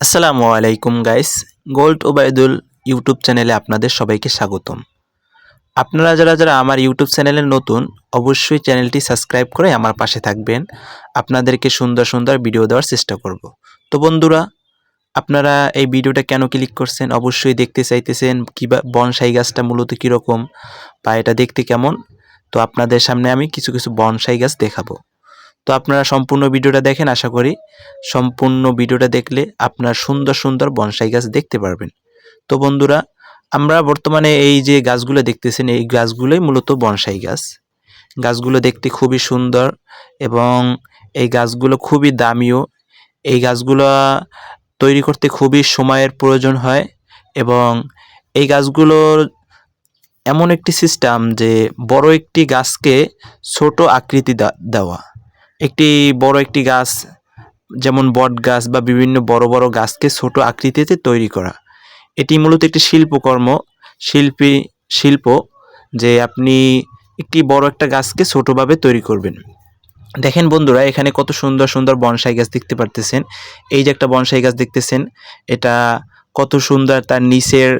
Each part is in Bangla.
আসসালামু আলাইকুম গাইস। গোল্ড ওবায়দুল ইউটিউব চ্যানেলে আপনাদের সবাইকে স্বাগতম। আপনারা যারা আমার ইউটিউব চ্যানেলে নতুন, অবশ্যই চ্যানেলটি সাবস্ক্রাইব করে আমার পাশে থাকবেন। আপনাদেরকে সুন্দর সুন্দর ভিডিও দেওয়ার চেষ্টা করব। তো বন্ধুরা, আপনারা এই ভিডিওটা কেন ক্লিক করছেন? অবশ্যই দেখতে চাইতেছেন বনসাই গাছটা মূলত কীরকম বা এটা দেখতে কেমন। তো আপনাদের সামনে আমি কিছু কিছু বনসাই গাছ দেখাবো। তো আপনারা সম্পূর্ণ ভিডিওটা দেখেন। আশা করি সম্পূর্ণ ভিডিওটা দেখলে আপনার সুন্দর সুন্দর বনসাই গাছ দেখতে পারবেন। তো বন্ধুরা, আমরা বর্তমানে এই যে গাছগুলো দেখতেছেন, এই গাছগুলোই মূলত বনসাই গাছ। গাছগুলো দেখতে খুবই সুন্দর এবং এই গাছগুলো খুবই দামিও। এই গাছগুলো তৈরি করতে খুবই সময়ের প্রয়োজন হয় এবং এই গাছগুলোর এমন একটি সিস্টেম যে বড় একটি গাছকে ছোট আকৃতি দেওয়া। বড় একটি গাছ যেমন বট গাছ বা বিভিন্ন বড় বড় গাছকে ছোট আকৃতিতে তৈরি করা, এটি মূলত একটি শিল্প যে আপনি একটি বড় একটা গাছকে ছোটোভাবে তৈরি করবেন। দেখেন বন্ধুরা, এখানে কত সুন্দর সুন্দর বনসাই গাছ দেখতে পারতেছেন। এই যে একটা বনসাই গাছ দেখতেছেন, এটা কত সুন্দর, তার নিচের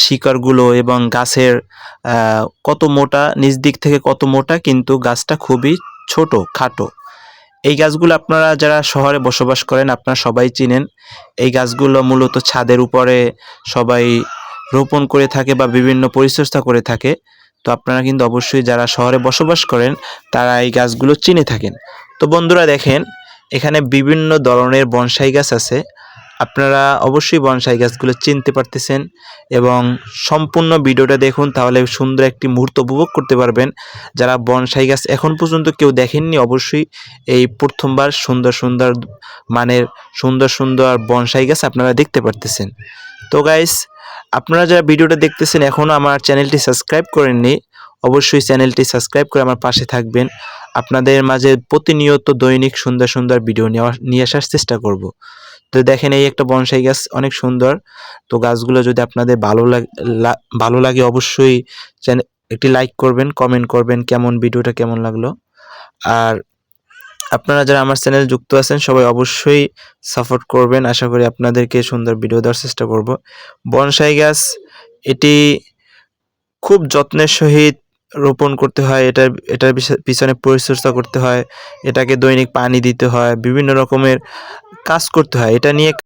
শিকড়গুলো এবং গাছের কত মোটা, নিচ দিক থেকে কত মোটা, কিন্তু গাছটা খুবই ছোট খাটো। এই গাছগুলো আপনারা যারা শহরে বসবাস করেন আপনারা সবাই চিনেন। এই গাছগুলো মূলত ছাদের উপরে সবাই রোপণ করে থাকে বা বিভিন্ন পরিচর্যা করে থাকে। তো আপনারা কিন্তু অবশ্যই যারা শহরে বসবাস করেন তারা এই গাছগুলো চিনে থাকেন। তো বন্ধুরা দেখেন, এখানে বিভিন্ন ধরনের বনসাই গাছ আছে। আপনারা অবশ্যই বনসাই গাছগুলো চিনতে পারতেছেন এবং সম্পূর্ণ ভিডিওটা দেখুন, তাহলে সুন্দর একটি মুহূর্ত উপভোগ করতে পারবেন। যারা বনসাই গাছ এখন পর্যন্ত কেউ দেখেননি, অবশ্যই এই প্রথমবার সুন্দর সুন্দর মানের সুন্দর সুন্দর বনসাই গাছ আপনারা দেখতে পারতেছেন। তো গাইস, আপনারা যারা ভিডিওটা দেখতেছেন এখনও আমার চ্যানেলটি সাবস্ক্রাইব করেননি, অবশ্যই চ্যানেলটি সাবস্ক্রাইব করে আমার পাশে থাকবেন। আপনাদের মাঝে প্রতিনিয়ত দৈনিক সুন্দর সুন্দর ভিডিও নিয়ে আসার চেষ্টা করব। তো দেখেন, এই একটা বনসাই গাছ অনেক সুন্দর। তো গাছগুলো যদি আপনাদের ভালো লাগে অবশ্যই একটি লাইক করবেন, কমেন্ট করবেন ভিডিওটা কেমন লাগলো। আর আপনারা যারা আমার চ্যানেলে যুক্ত আছেন সবাই অবশ্যই সাপোর্ট করবেন। আশা করি আপনাদেরকে সুন্দর ভিডিও দেওয়ার চেষ্টা করব। বনসাই গাছ এটি খুব যত্নের সহিত রোপণ করতে হয়, এটার পিছনে পরিচর্যা করতে হয়, এটাকে দৈনিক পানি দিতে হয়, বিভিন্ন রকমের কাজ করতে হয়। এটা নিয়ে